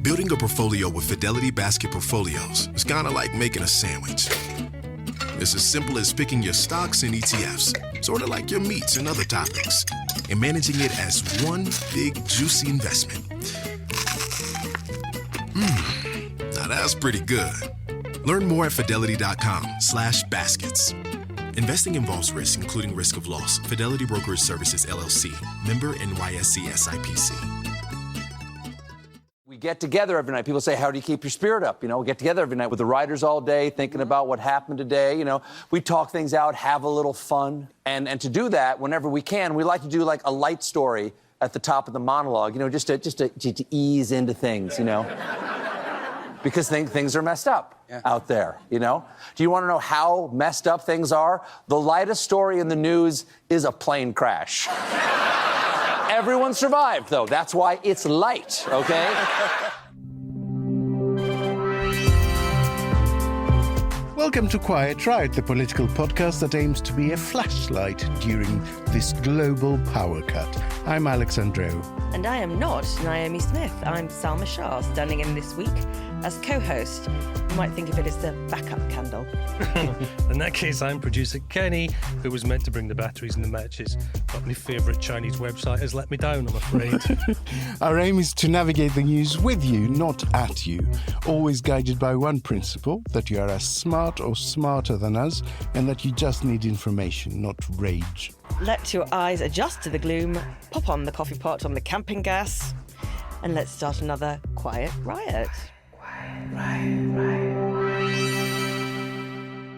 Building a portfolio with Fidelity Basket Portfolios is kind of like making a sandwich. It's as simple as picking your stocks and ETFs, sort of like your meats and other toppings, and managing it as one big, juicy investment. Now that's pretty good. Learn more at fidelity.com/baskets. Investing involves risk, including risk of loss. Fidelity Brokerage Services, LLC. Member NYSE SIPC. We get together every night. People say, how do you keep your spirit up? We get together every night with the writers all day, thinking about what happened today. We talk things out, have a little fun. And to do that, whenever we can, we like to do like a light story at the top of the monologue, just to ease into things, because things are messed up out there, Do you want to know how messed up things are? The lightest story in the news is a plane crash. Everyone survived, though. That's why it's light, okay? Welcome to Quiet Riot, the political podcast that aims to be a flashlight during this global power cut. I'm Andreou. And I am not Naomi Smith. I'm Salma Shah, standing in this week as co-host. You might think of it as the backup candle. In that case, I'm producer Kenny, who was meant to bring the batteries and the matches, but my favourite Chinese website has let me down, I'm afraid. Our aim is to navigate the news with you, not at you. Always guided by one principle, that you are as smart or smarter than us, and that you just need information, not rage. Let your eyes adjust to the gloom, pop on the coffee pot on the camping gas, and let's start another Quiet Riot. Quiet Riot.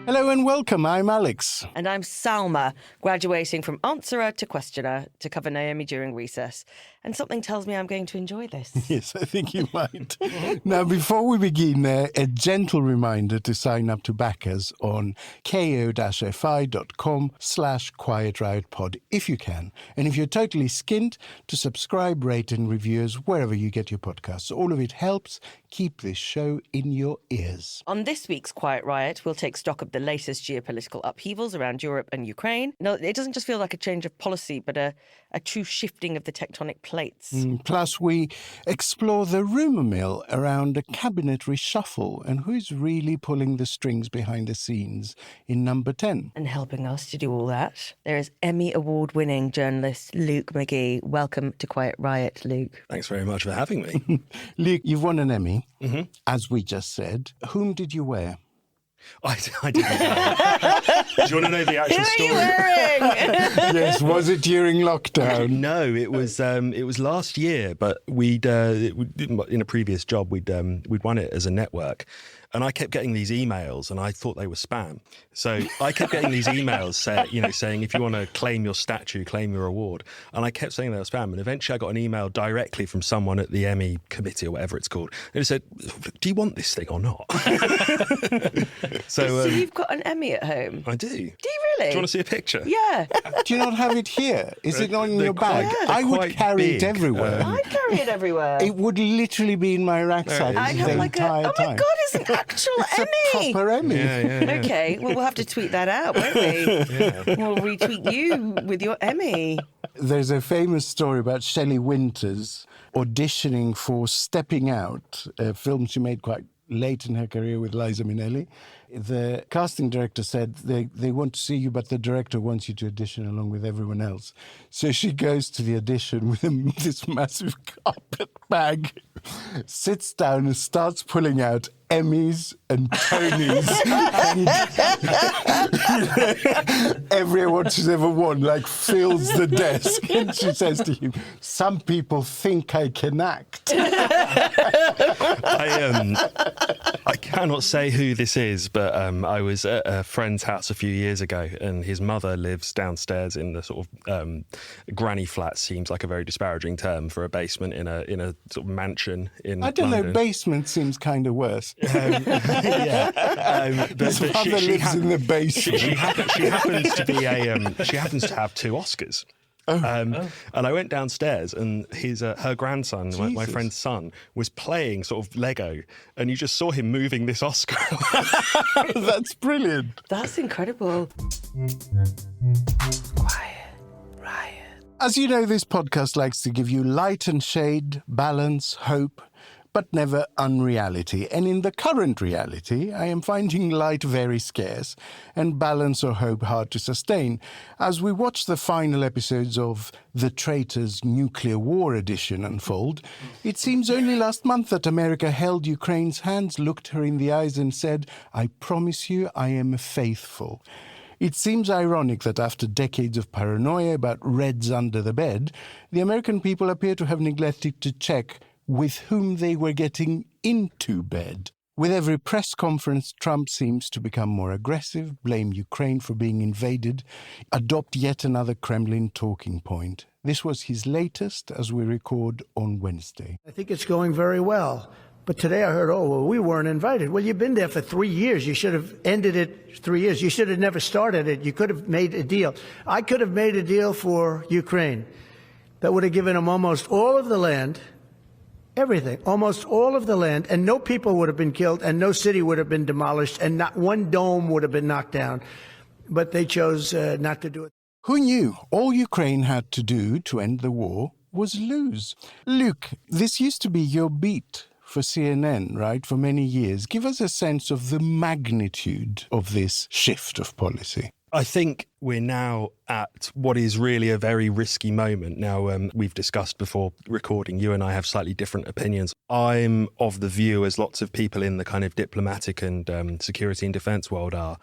Hello and welcome, I'm Alex. And I'm Salma, graduating from answerer to questioner to cover Naomi during recess. And something tells me I'm going to enjoy this. Yes, I think you might. Now, before we begin, a gentle reminder to sign up to back us on ko-fi.com/quietriotpod if you can. And if you're totally skint, to subscribe, rate and review us wherever you get your podcasts. All of it helps keep this show in your ears. On this week's Quiet Riot, we'll take stock of the latest geopolitical upheavals around Europe and Ukraine. No, it doesn't just feel like a change of policy, but a true shifting of the tectonic plates. Plus, we explore the rumour mill around a cabinet reshuffle and who's really pulling the strings behind the scenes in number 10. And helping us to do all that, there is Emmy-award-winning journalist Luke McGee. Welcome to Quiet Riot, Luke. Thanks very much for having me. Luke, you've won an Emmy, as we just said. Whom did you wear? I didn't know. Do you want to know the actual story? Who are you wearing? Yes, was it during lockdown? No, it was last year, but we'd in a previous job we'd won it as a network. And I kept getting these emails, and I thought they were spam. So I kept getting these emails saying, if you want to claim your statue, claim your award. And I kept saying they were spam. And eventually I got an email directly from someone at the Emmy committee or whatever it's called. And it said, do you want this thing or not? So you've got an Emmy at home? I do. Do you really? Do you want to see a picture? Yeah. Do you not have it here? Is it not in your bag? Quite, I would carry it everywhere. I'd carry it everywhere. It would literally be in my rucksack I'd the have like entire oh time. my God, it's an actual It's Emmy. a proper Emmy. Yeah. Okay, well, we'll have to tweet that out, won't we? We'll retweet you with your Emmy. There's a famous story about Shelley Winters auditioning for Stepping Out, a film she made quite late in her career with Liza Minnelli. The casting director said they want to see you, but the director wants you to audition along with everyone else. So she goes to the audition with this massive carpet bag, sits down and starts pulling out Emmys and Tonys and every award she's ever won, like, fills the desk. And she says to him, some people think I can act. I cannot say who this is, but I was at a friend's house a few years ago, and his mother lives downstairs in the sort of granny flat. Seems like a very disparaging term for a basement in a sort of mansion in I don't London. know, basement seems kind of worse. But His mother lives in the basement. She happens to have 2 Oscars. And I went downstairs, and her grandson, my friend's son, was playing sort of Lego, and you just saw him moving this Oscar. That's brilliant. That's incredible. Quiet Riot. As you know, this podcast likes to give you light and shade, balance, hope, but never unreality. And in the current reality, I am finding light very scarce and balance or hope hard to sustain. As we watch the final episodes of The Traitor's Nuclear War edition unfold, it seems only last month that America held Ukraine's hands, looked her in the eyes and said, "I promise you I am faithful." It seems ironic that after decades of paranoia about Reds under the bed, the American people appear to have neglected to check with whom they were getting into bed. With every press conference, Trump seems to become more aggressive, blame Ukraine for being invaded, adopt yet another Kremlin talking point. This was his latest as we record on Wednesday. I think it's going very well. But today I heard, oh, well, we weren't invited. Well, you've been there for 3 years. You should have ended it 3 years. You should have never started it. You could have made a deal. I could have made a deal for Ukraine that would have given them almost all of the land, everything, almost all of the land, and no people would have been killed, and no city would have been demolished, and not one dome would have been knocked down. But they chose not to do it. Who knew all Ukraine had to do to end the war was lose? Luke, this used to be your beat for CNN, right, for many years. Give us a sense of the magnitude of this shift of policy. I think we're now at what is really a very risky moment. Now, we've discussed before recording, you and I have slightly different opinions. I'm of the view, as lots of people in the kind of diplomatic and security and defence world are,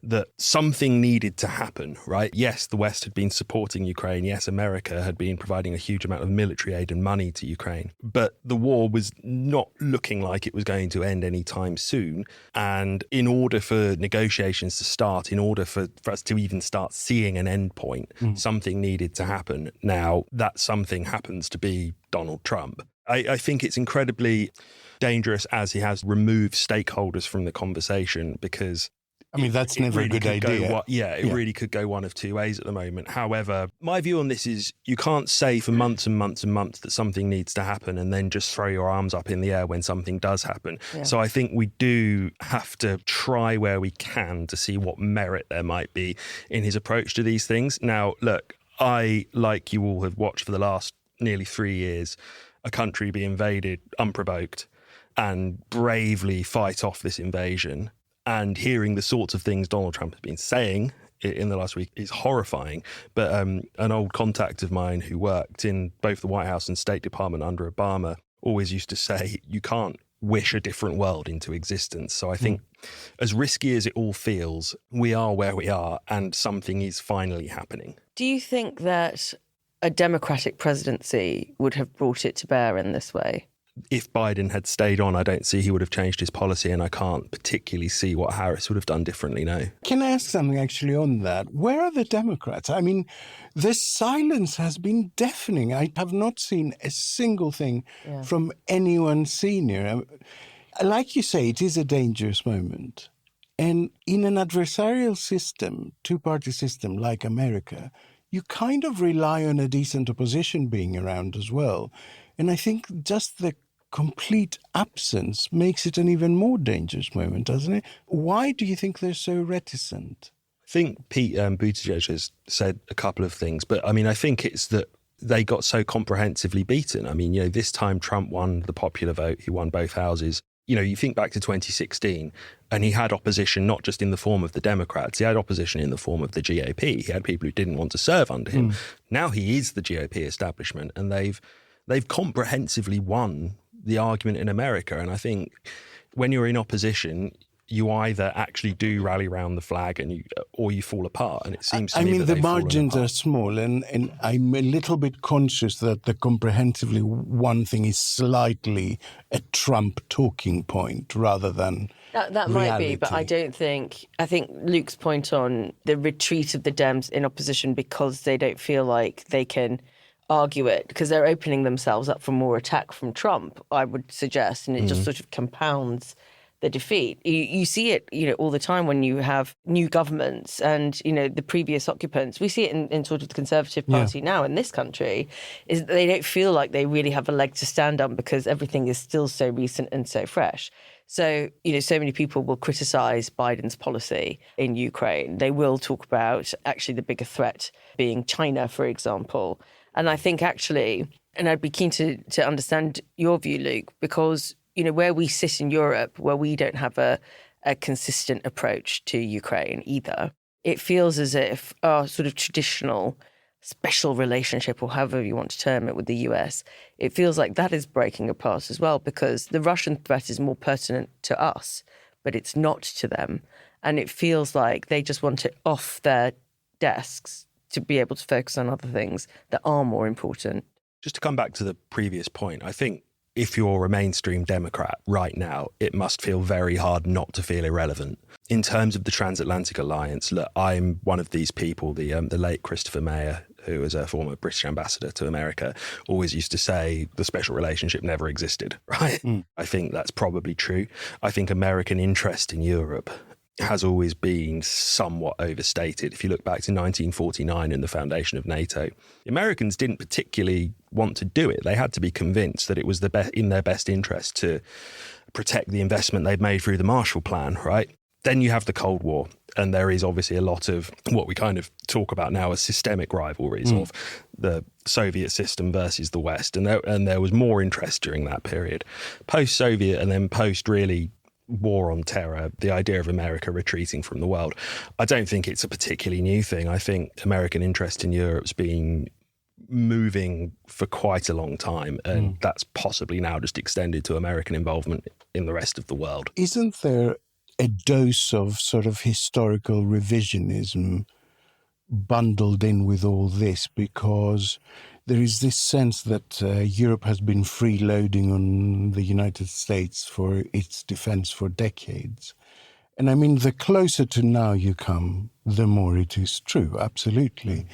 that something needed to happen, right? Yes, the West had been supporting Ukraine. Yes, America had been providing a huge amount of military aid and money to Ukraine. But the war was not looking like it was going to end anytime soon. And in order for negotiations to start, in order for us to even start seeing an end point, something needed to happen. Now, that something happens to be Donald Trump. I think it's incredibly dangerous as he has removed stakeholders from the conversation, because I mean, that's never a good idea. It really could go one of two ways at the moment. However, my view on this is you can't say for months and months and months that something needs to happen and then just throw your arms up in the air when something does happen. Yeah. So I think we do have to try where we can to see what merit there might be in his approach to these things. Now, look, I, like you all, have watched for the last nearly 3 years a country be invaded unprovoked and bravely fight off this invasion. And hearing the sorts of things Donald Trump has been saying in the last week is horrifying. But an old contact of mine who worked in both the White House and State Department under Obama always used to say, you can't wish a different world into existence. So I think as risky as it all feels, we are where we are and something is finally happening. Do you think that a Democratic presidency would have brought it to bear in this way? If Biden had stayed on, I don't see he would have changed his policy, and I can't particularly see what Harris would have done differently, no. Can I ask something actually on that? Where are the Democrats? I mean, the silence has been deafening. I have not seen a single thing from anyone senior. Like you say, it is a dangerous moment. And in an adversarial system, two-party system like America, you kind of rely on a decent opposition being around as well. And I think just the complete absence makes it an even more dangerous moment, doesn't it? Why do you think they're so reticent? I think Pete Buttigieg has said a couple of things, but I mean, I think it's that they got so comprehensively beaten. I mean, this time Trump won the popular vote. He won both houses. You think back to 2016 and he had opposition not just in the form of the Democrats, he had opposition in the form of the GOP. He had people who didn't want to serve under him. Now he is the GOP establishment, and they've comprehensively won the argument in America. And I think when you're in opposition, you either actually do rally around the flag or you fall apart. And it seems to me that the margins are small, and I'm a little bit conscious that the comprehensively one thing is slightly a Trump talking point rather than that might be, but I think Luke's point on the retreat of the Dems in opposition because they don't feel like they can argue it, because they're opening themselves up for more attack from Trump, I would suggest, and it just sort of compounds the defeat. You see it, all the time when you have new governments and, the previous occupants. We see it in sort of the Conservative Party now in this country, is that they don't feel like they really have a leg to stand on because everything is still so recent and so fresh. So, so many people will criticise Biden's policy in Ukraine. They will talk about actually the bigger threat being China, for example. And I think actually, and I'd be keen to understand your view, Luke, because, where we sit in Europe, where we don't have a consistent approach to Ukraine either, it feels as if our sort of traditional special relationship, or however you want to term it, with the US, it feels like that is breaking apart as well, because the Russian threat is more pertinent to us, but it's not to them. And it feels like they just want it off their desks to be able to focus on other things that are more important. Just to come back to the previous point, I think if you're a mainstream Democrat right now, it must feel very hard not to feel irrelevant. In terms of the transatlantic alliance, look, I'm one of these people, the late Christopher Meyer, who was a former British ambassador to America, always used to say the special relationship never existed, right? I think that's probably true. I think American interest in Europe has always been somewhat overstated. If you look back to 1949 and the foundation of NATO, the Americans didn't particularly want to do it. They had to be convinced that it was in their best interest to protect the investment they'd made through the Marshall Plan, right? Then you have the Cold War, and there is obviously a lot of what we kind of talk about now as systemic rivalries of the Soviet system versus the West, and there was more interest during that period. Post-Soviet and then post-really war on terror, the idea of America retreating from the world, I don't think it's a particularly new thing. I think American interest in Europe's been moving for quite a long time, and that's possibly now just extended to American involvement in the rest of the world. Isn't there a dose of sort of historical revisionism bundled in with all this? Because there is this sense that Europe has been freeloading on the United States for its defense for decades. And I mean, the closer to now you come, the more it is true, absolutely.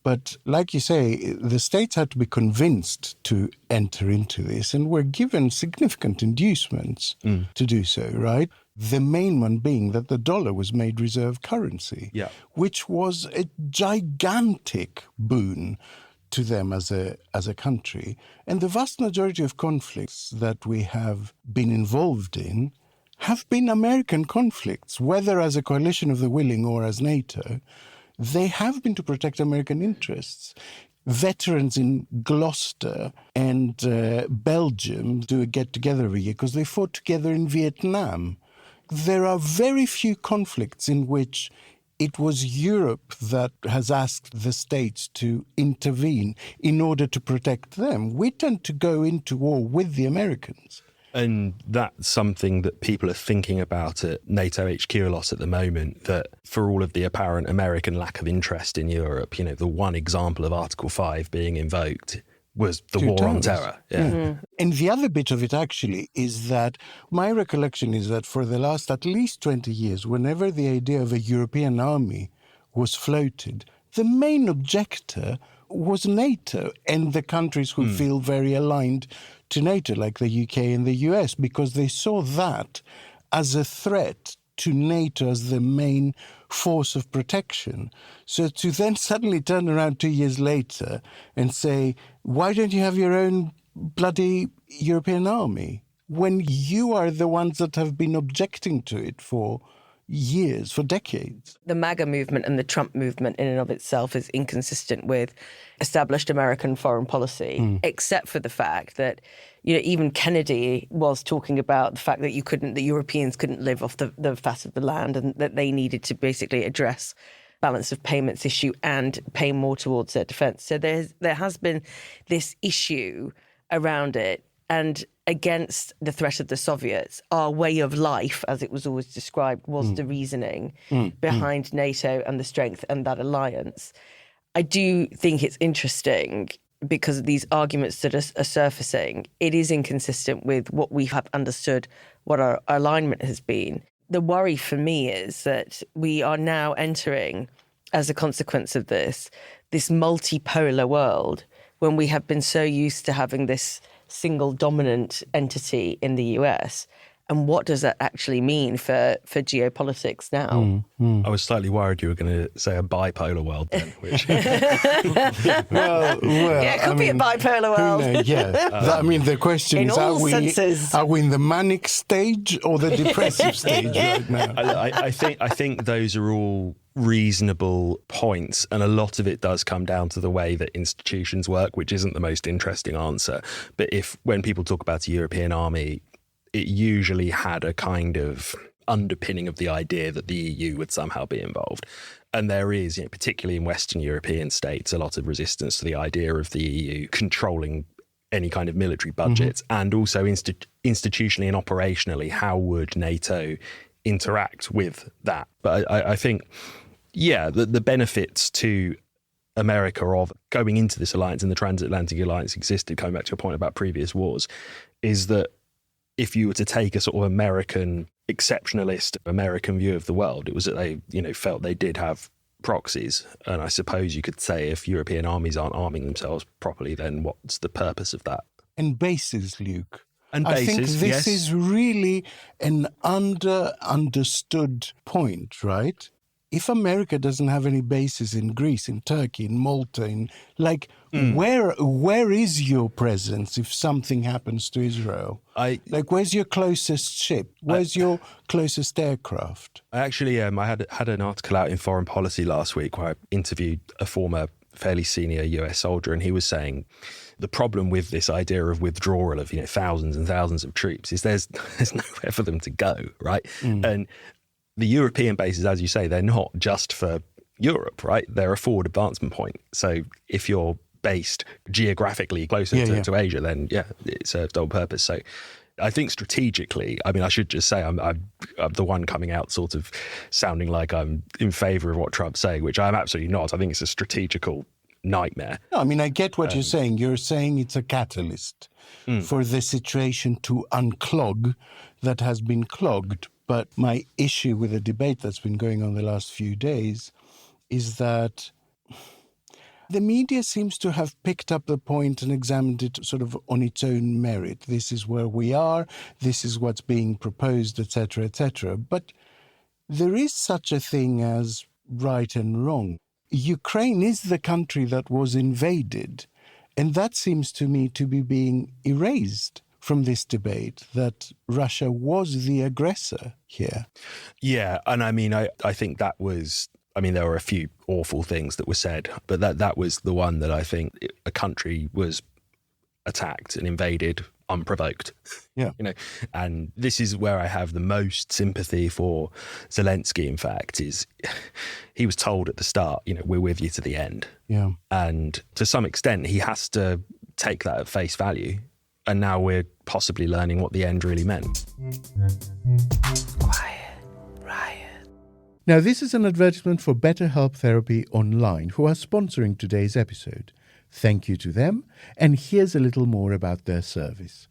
But like you say, the states had to be convinced to enter into this and were given significant inducements to do so, right? The main one being that the dollar was made reserve currency, which was a gigantic boon to them as a country. And the vast majority of conflicts that we have been involved in have been American conflicts, whether as a coalition of the willing or as NATO. They have been to protect American interests. Veterans in Gloucester and Belgium do a get-together every year because they fought together in Vietnam. There are very few conflicts in which it was Europe that has asked the states to intervene in order to protect them. We tend to go into war with the Americans. And that's something that people are thinking about at NATO HQ a lot at the moment, that for all of the apparent American lack of interest in Europe, the one example of Article 5 being invoked was the war on terror. And the other bit of it actually is that my recollection is that for the last at least 20 years, whenever the idea of a European army was floated, the main objector was NATO and the countries who feel very aligned to NATO, like the UK and the US, because they saw that as a threat to NATO as the main force of protection. So to then suddenly turn around 2 years later and say, why don't you have your own bloody European army? When you are the ones that have been objecting to it for years, for decades. The MAGA movement and the Trump movement in and of itself is inconsistent with established American foreign policy, except for the fact that, even Kennedy was talking about the fact that the Europeans couldn't live off the fat of the land, and that they needed to basically address balance of payments issue and pay more towards their defense. So there has been this issue around it. And against the threat of the Soviets, our way of life, as it was always described, was the reasoning behind NATO and the strength and that alliance. I do think it's interesting because of these arguments that are surfacing. It is inconsistent with what we have understood, what our alignment has been. The worry for me is that we are now entering, as a consequence of this multipolar world, when we have been so used to having this single dominant entity in the US. And what does that actually mean for geopolitics now? I was slightly worried you were going to say a bipolar world then. Which... well, yeah, it could be a bipolar world. The question in is, all are we in the manic stage or the depressive stage right now? I think those are all reasonable points, and a lot of it does come down to the way that institutions work, which isn't the most interesting answer. But when people talk about a European army, it usually had a kind of underpinning of the idea that the EU would somehow be involved. And there is, particularly in Western European states, a lot of resistance to the idea of the EU controlling any kind of military budgets, and also institutionally and operationally, how would NATO interact with that? But I think, the benefits to America of going into this alliance, and the transatlantic alliance existed, coming back to your point about previous wars, is that if you were to take a sort of American exceptionalist American view of the world, it was that they, felt they did have proxies. And I suppose you could say if European armies aren't arming themselves properly, then what's the purpose of that? And bases, Luke. And I think bases, this is really an understood point, right? If America doesn't have any bases in Greece, in Turkey, in Malta, where is your presence if something happens to Israel? Where's your closest ship? Where's your closest aircraft? I actually, I had an article out in Foreign Policy last week where I interviewed a former fairly senior US soldier, and he was saying the problem with this idea of withdrawal of thousands and thousands of troops is there's nowhere for them to go, right? And the European bases, as you say, they're not just for Europe, right? They're a forward advancement point. So if you're based geographically closer to Asia, then it serves double purpose. So I think strategically, I should just say I'm the one coming out sort of sounding like I'm in favour of what Trump's saying, which I'm absolutely not. I think it's a strategical nightmare. No, I get what you're saying. You're saying it's a catalyst for the situation to unclog that has been clogged. But my issue with the debate that's been going on the last few days is that the media seems to have picked up the point and examined it sort of on its own merit. This is where we are, this is what's being proposed, etc., etc. But there is such a thing as right and wrong. Ukraine is the country that was invaded, and that seems to me to be being erased from this debate, that Russia was the aggressor here. Yeah, and I think that was, there were a few awful things that were said, but that was the one that I think a country was attacked and invaded unprovoked. Yeah. And this is where I have the most sympathy for Zelensky, in fact, is he was told at the start, we're with you to the end. Yeah. And to some extent, he has to take that at face value. And now we're possibly learning what the end really meant. Quiet Riot. Now, this is an advertisement for BetterHelp Therapy Online, who are sponsoring today's episode. Thank you to them, and here's a little more about their service.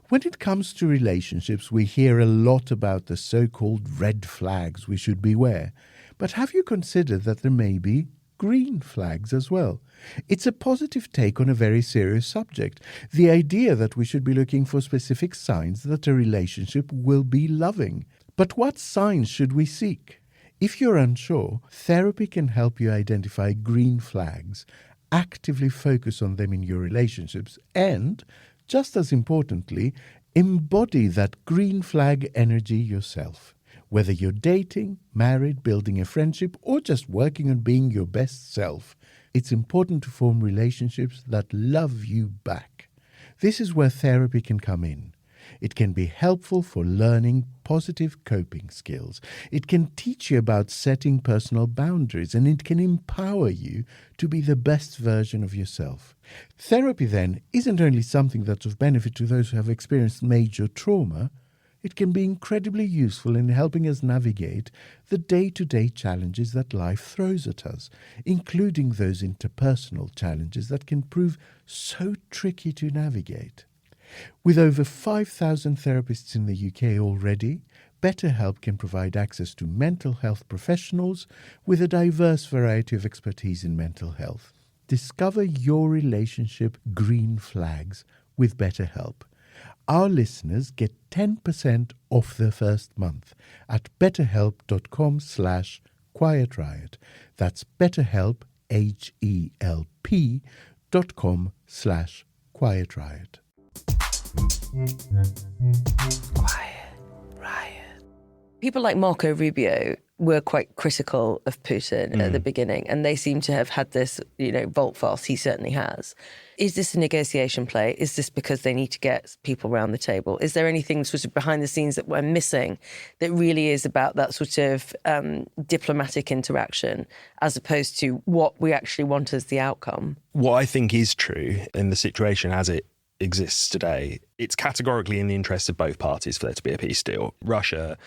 When it comes to relationships, we hear a lot about the so-called red flags we should beware. But have you considered that there may be green flags as well? It's a positive take on a very serious subject, the idea that we should be looking for specific signs that a relationship will be loving. But what signs should we seek? If you're unsure, therapy can help you identify green flags, actively focus on them in your relationships, and, just as importantly, embody that green flag energy yourself. Whether you're dating, married, building a friendship, or just working on being your best self, it's important to form relationships that love you back. This is where therapy can come in. It can be helpful for learning positive coping skills. It can teach you about setting personal boundaries, and it can empower you to be the best version of yourself. Therapy, then, isn't only something that's of benefit to those who have experienced major trauma. It can be incredibly useful in helping us navigate the day-to-day challenges that life throws at us, including those interpersonal challenges that can prove so tricky to navigate. With over 5,000 therapists in the UK already, BetterHelp can provide access to mental health professionals with a diverse variety of expertise in mental health. Discover your relationship green flags with BetterHelp. Our listeners get 10% off their first month at betterhelp.com/quietriot. That's BetterHelp, HELP.com/quietriot. Quiet Riot. People like Marco Rubio were quite critical of Putin at the beginning, and they seem to have had this, volte-face. He certainly has. Is this a negotiation play? Is this because they need to get people around the table? Is there anything sort of behind the scenes that we're missing that really is about that sort of diplomatic interaction as opposed to what we actually want as the outcome? What I think is true in the situation as it exists today, it's categorically in the interest of both parties for there to be a peace deal. Russia.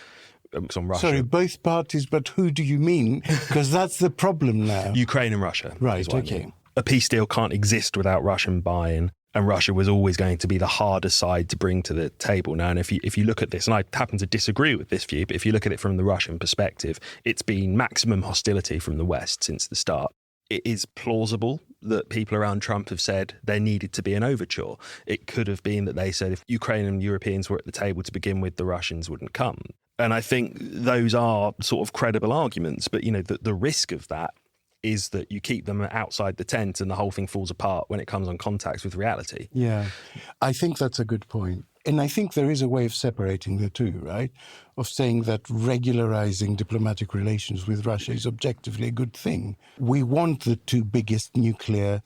Sorry, both parties, but who do you mean? Because that's the problem now. Ukraine and Russia. Right, okay. I mean. A peace deal can't exist without Russian buy-in, and Russia was always going to be the harder side to bring to the table. Now, and if you look at this, and I happen to disagree with this view, but if you look at it from the Russian perspective, it's been maximum hostility from the West since the start. It is plausible that people around Trump have said there needed to be an overture. It could have been that they said if Ukraine and Europeans were at the table to begin with, the Russians wouldn't come. And I think those are sort of credible arguments. But, the risk of that is that you keep them outside the tent and the whole thing falls apart when it comes on contact with reality. Yeah, I think that's a good point. And I think there is a way of separating the two, right? Of saying that regularizing diplomatic relations with Russia is objectively a good thing. We want the two biggest nuclear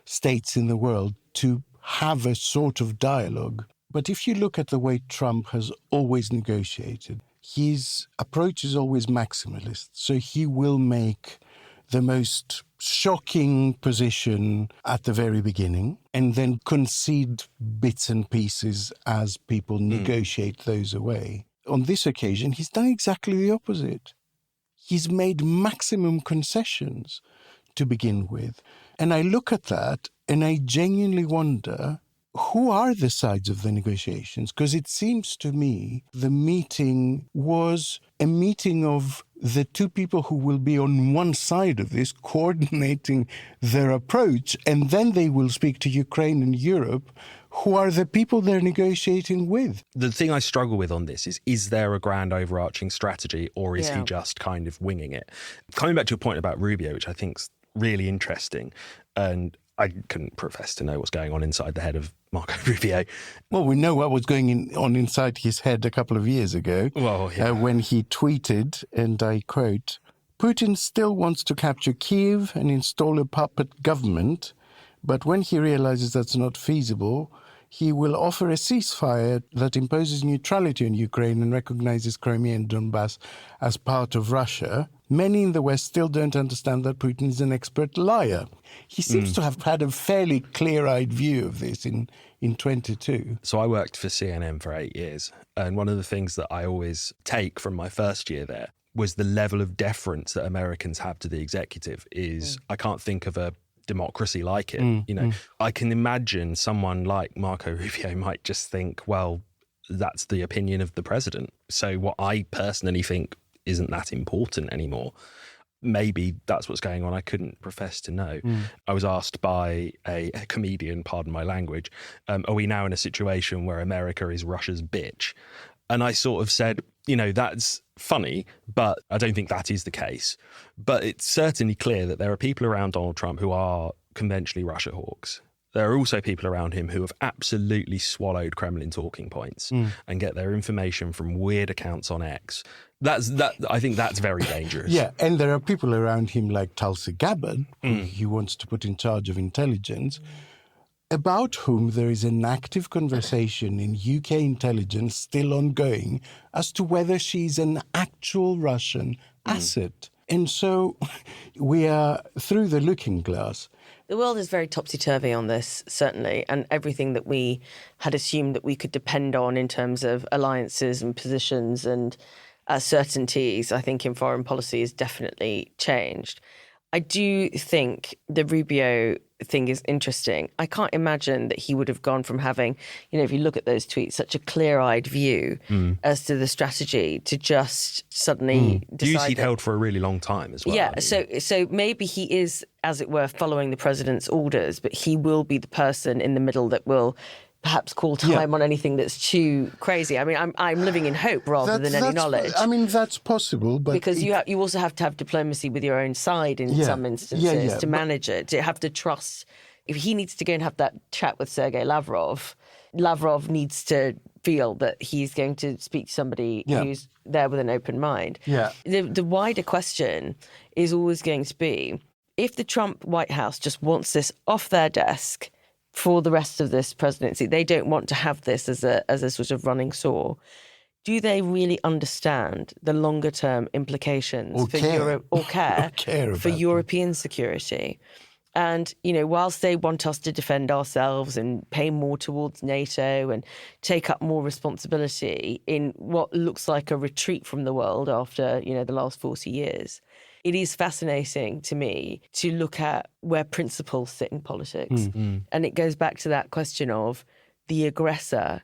states in the world to have a sort of dialogue. But if you look at the way Trump has always negotiated, his approach is always maximalist. So he will make the most shocking position at the very beginning and then concede bits and pieces as people negotiate those away. On this occasion, he's done exactly the opposite. He's made maximum concessions to begin with. And I look at that and I genuinely wonder, who are the sides of the negotiations? Because it seems to me the meeting was a meeting of the two people who will be on one side of this, coordinating their approach, and then they will speak to Ukraine and Europe, who are the people they're negotiating with. The thing I struggle with on this is there a grand overarching strategy, or is he Yeah. just kind of winging it? Coming back to a point about Rubio, which I think's really interesting, and I couldn't profess to know what's going on inside the head of Marco Rubio. Well, we know what was going on inside his head a couple of years ago when he tweeted, and I quote, "Putin still wants to capture Kyiv and install a puppet government, but when he realizes that's not feasible, he will offer a ceasefire that imposes neutrality on Ukraine and recognizes Crimea and Donbass as part of Russia. Many in the West still don't understand that Putin is an expert liar." He seems to have had a fairly clear-eyed view of this in 22. So I worked for CNN for 8 years, and one of the things that I always take from my first year there was the level of deference that Americans have to the executive is I can't think of a democracy like it. I can imagine someone like Marco Rubio might just think, well, that's the opinion of the president. So what I personally think isn't that important anymore. Maybe that's what's going on. I couldn't profess to know. I was asked by a comedian, pardon my language, are we now in a situation where America is Russia's bitch? And I sort of said, that's funny, but I don't think that is the case. But it's certainly clear that there are people around Donald Trump who are conventionally Russia hawks. There are also people around him who have absolutely swallowed Kremlin talking points and get their information from weird accounts on X. I think that's very dangerous. Yeah, and there are people around him like Tulsi Gabbard, who he wants to put in charge of intelligence, about whom there is an active conversation in UK intelligence still ongoing as to whether she's an actual Russian asset. And so we are through the looking glass. The world is very topsy-turvy on this, certainly, and everything that we had assumed that we could depend on in terms of alliances and positions and certainties, I think, in foreign policy has definitely changed. I do think the Rubio thing is interesting. I can't imagine that he would have gone from having, if you look at those tweets, such a clear-eyed view as to the strategy to just suddenly decide. Views he'd held for a really long time as well. Yeah, so maybe he is, as it were, following the president's orders, but he will be the person in the middle that will perhaps call time on anything that's too crazy. I mean, I'm living in hope rather than any knowledge. I mean, that's possible, but because you also have to have diplomacy with your own side in some instances to manage it. To have to trust. If he needs to go and have that chat with Sergei Lavrov, Lavrov needs to feel that he's going to speak to somebody who's there with an open mind. Yeah. The wider question is always going to be, if the Trump White House just wants this off their desk for the rest of this presidency, they don't want to have this as a sort of running sore, do they really understand the longer term implications Or for care. Europe or care, care for about European security? And, you know, whilst they want us to defend ourselves and pay more towards NATO and take up more responsibility in what looks like a retreat from the world after, you know, the last 40 years, it is fascinating to me to look at where principles sit in politics. And it goes back to that question of the aggressor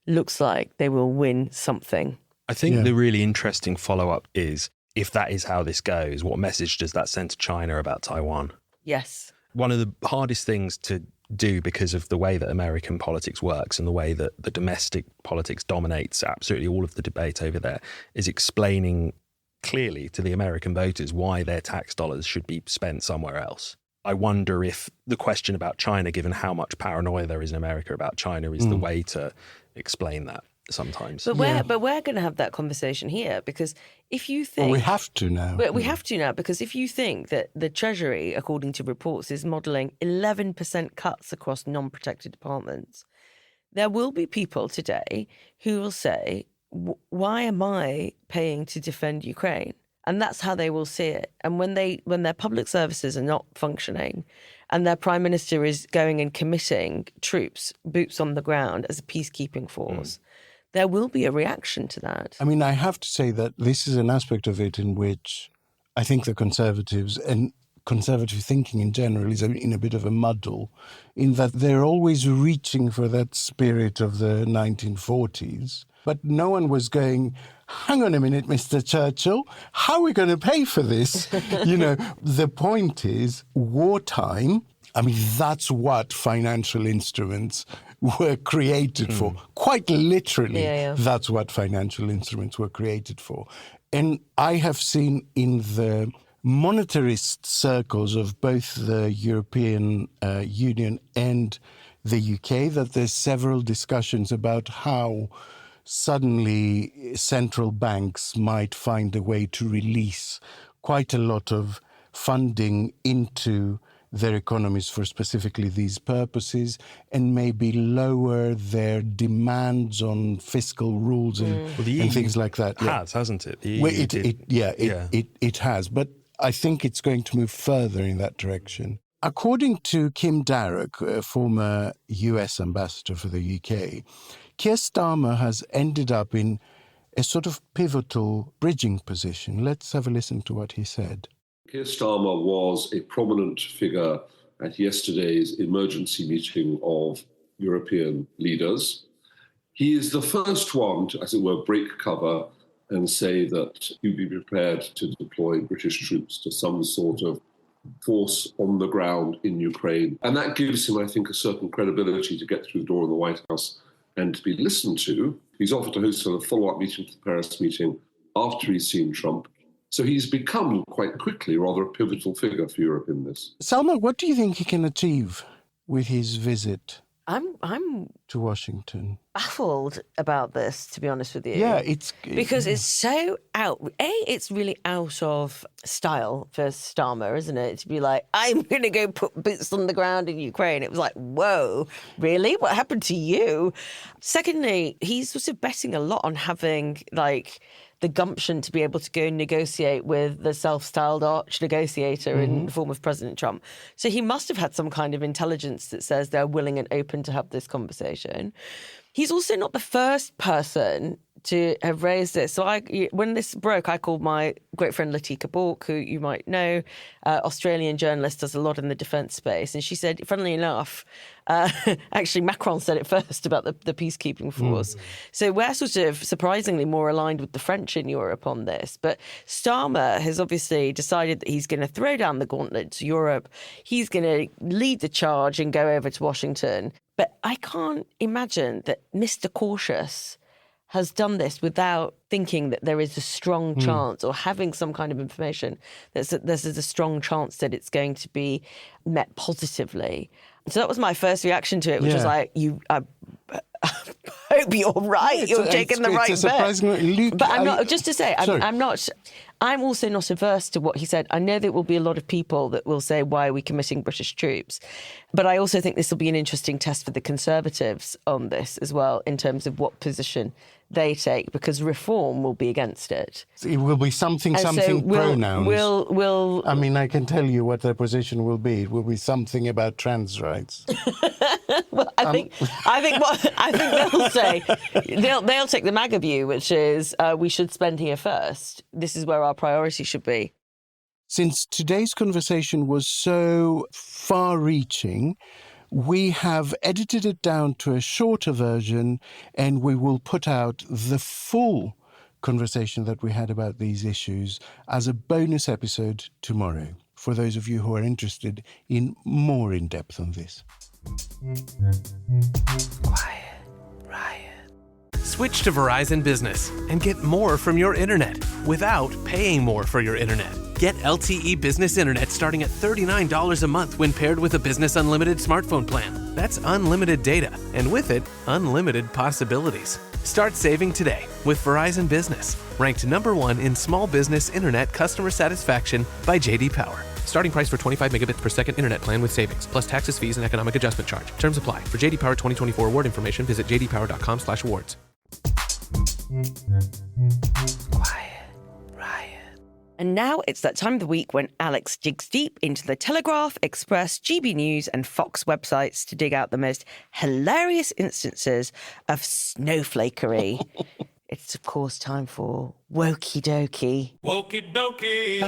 looks like they will win something. I think the really interesting follow-up is, if that is how this goes, what message does that send to China about Taiwan? Yes. One of the hardest things to do, because of the way that American politics works and the way that the domestic politics dominates absolutely all of the debate over there, is explaining clearly to the American voters why their tax dollars should be spent somewhere else. I wonder if the question about China, given how much paranoia there is in America about China, is the way to explain that sometimes. But we're going to have that conversation here, because if you think... Well, we have to now. We have to now, because if you think that the Treasury, according to reports, is modelling 11% cuts across non-protected departments, there will be people today who will say, why am I paying to defend Ukraine? And that's how they will see it. And when their public services are not functioning and their prime minister is going and committing troops, boots on the ground as a peacekeeping force, there will be a reaction to that. I mean, I have to say that this is an aspect of it in which I think the Conservatives and conservative thinking in general is in a bit of a muddle, in that they're always reaching for that spirit of the 1940s. But no one was going, hang on a minute, Mr. Churchill, how are we going to pay for this? You know, the point is, wartime, I mean, that's what financial instruments were created for. Quite literally, that's what financial instruments were created for. And I have seen in the monetarist circles of both the European Union and the UK that there's several discussions about how suddenly central banks might find a way to release quite a lot of funding into their economies for specifically these purposes, and maybe lower their demands on fiscal rules and things like that. Hasn't it? The Well, EU it has, but I think it's going to move further in that direction. According to Kim Darroch, a former US ambassador for the UK, Keir Starmer has ended up in a sort of pivotal bridging position. Let's have a listen to what he said. Keir Starmer was a prominent figure at yesterday's emergency meeting of European leaders. He is the first one to, as it were, break cover and say that he'd be prepared to deploy British troops to some sort of force on the ground in Ukraine. And that gives him, I think, a certain credibility to get through the door in the White House and to be listened to. He's offered to host a follow-up meeting to the Paris meeting after he's seen Trump. So he's become quite quickly rather a pivotal figure for Europe in this. Salma, what do you think he can achieve with his visit I'm to Washington? baffled about this, to be honest with you. Yeah, because it's so it's really out of style for Starmer, isn't it? To be like, I'm going to go put boots on the ground in Ukraine. It was like, whoa, really? What happened to you? Secondly, he's sort of betting a lot on having, like, the gumption to be able to go and negotiate with the self-styled arch negotiator in the form of President Trump. So he must have had some kind of intelligence that says they're willing and open to have this conversation. He's also not the first person to have raised this. So when this broke, I called my great friend Latika Bork, who you might know, Australian journalist, does a lot in the defence space. And she said, funnily enough, actually Macron said it first about the peacekeeping force. So we're sort of surprisingly more aligned with the French in Europe on this. But Starmer has obviously decided that he's going to throw down the gauntlet to Europe. He's going to lead the charge and go over to Washington. But I can't imagine that Mr. Cautious has done this without thinking that there is a strong chance, or having some kind of information, there's a strong chance that it's going to be met positively. So that was my first reaction to it, which was like, I hope you're right. You're taking the right bet. But I'm not. Just to say, I'm not. I'm also not averse to what he said. I know there will be a lot of people that will say, "Why are we committing British troops?" But I also think this will be an interesting test for the Conservatives on this as well, in terms of what position they take, because Reform will be against it. It will be something pronouns. I mean, I can tell you what their position will be. It will be something about trans rights. Well, I think they'll say they'll take the MAGA view, which is we should spend here first. This is where our priority should be. Since today's conversation was so far-reaching, we have edited it down to a shorter version, and we will put out the full conversation that we had about these issues as a bonus episode tomorrow, for those of you who are interested in more in-depth on this. Quiet Riot. Switch to Verizon Business and get more from your internet without paying more for your internet. Get LTE Business Internet starting at $39 a month when paired with a Business Unlimited smartphone plan. That's unlimited data, and with it, unlimited possibilities. Start saving today with Verizon Business, ranked #1 in small business internet customer satisfaction by J.D. Power. Starting price for 25 megabits per second internet plan with savings, plus taxes, fees, and economic adjustment charge. Terms apply. For J.D. Power 2024 award information, visit jdpower.com/awards. Quiet Riot. And now it's that time of the week when Alex digs deep into the Telegraph, Express, GB News and Fox websites to dig out the most hilarious instances of snowflakery. It's, of course, time for Wokey Dokey. Wokey Dokey.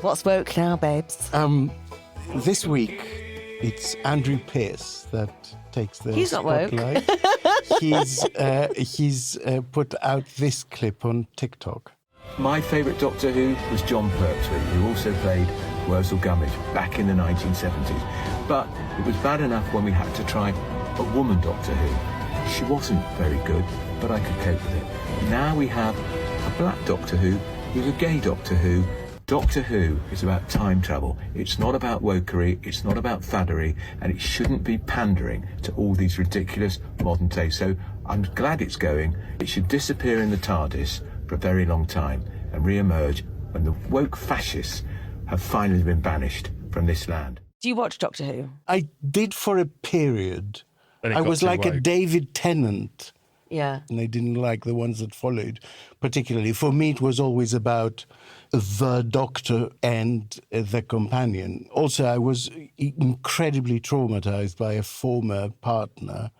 What's woke now, babes? This week, it's Andrew Pierce that takes the He's not woke. spotlight. He's put out this clip on TikTok. My favourite Doctor Who was John Pertwee, who also played Wurzel Gummidge back in the 1970s. But it was bad enough when we had to try a woman Doctor Who. She wasn't very good, but I could cope with it. Now we have a black Doctor Who who's a gay Doctor Who. Doctor Who is about time travel. It's not about wokery, it's not about faddery, and it shouldn't be pandering to all these ridiculous modern tastes. So I'm glad it's going. It should disappear in the TARDIS for a very long time and re-emerge when the woke fascists have finally been banished from this land. Do you watch Doctor Who? I did for a period. I was like a David Tennant. Yeah. And I didn't like the ones that followed, particularly. For me, it was always about the Doctor and the companion. Also, I was incredibly traumatized by a former partner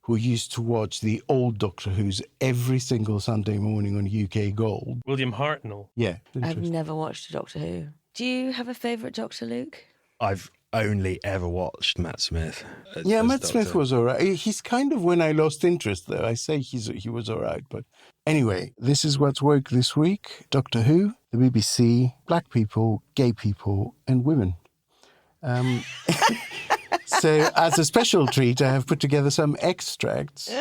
who used to watch the old Doctor Who's every single Sunday morning on UK Gold. William Hartnell. Yeah. I've never watched a Doctor Who. Do you have a favourite Doctor, Luke? I've only ever watched Matt Smith. Yeah, Matt Smith was all right. He's kind of when I lost interest, though. I say he was all right. But anyway, this is what's woke this week. Doctor Who, the BBC, black people, gay people, and women. So as a special treat, I have put together some extracts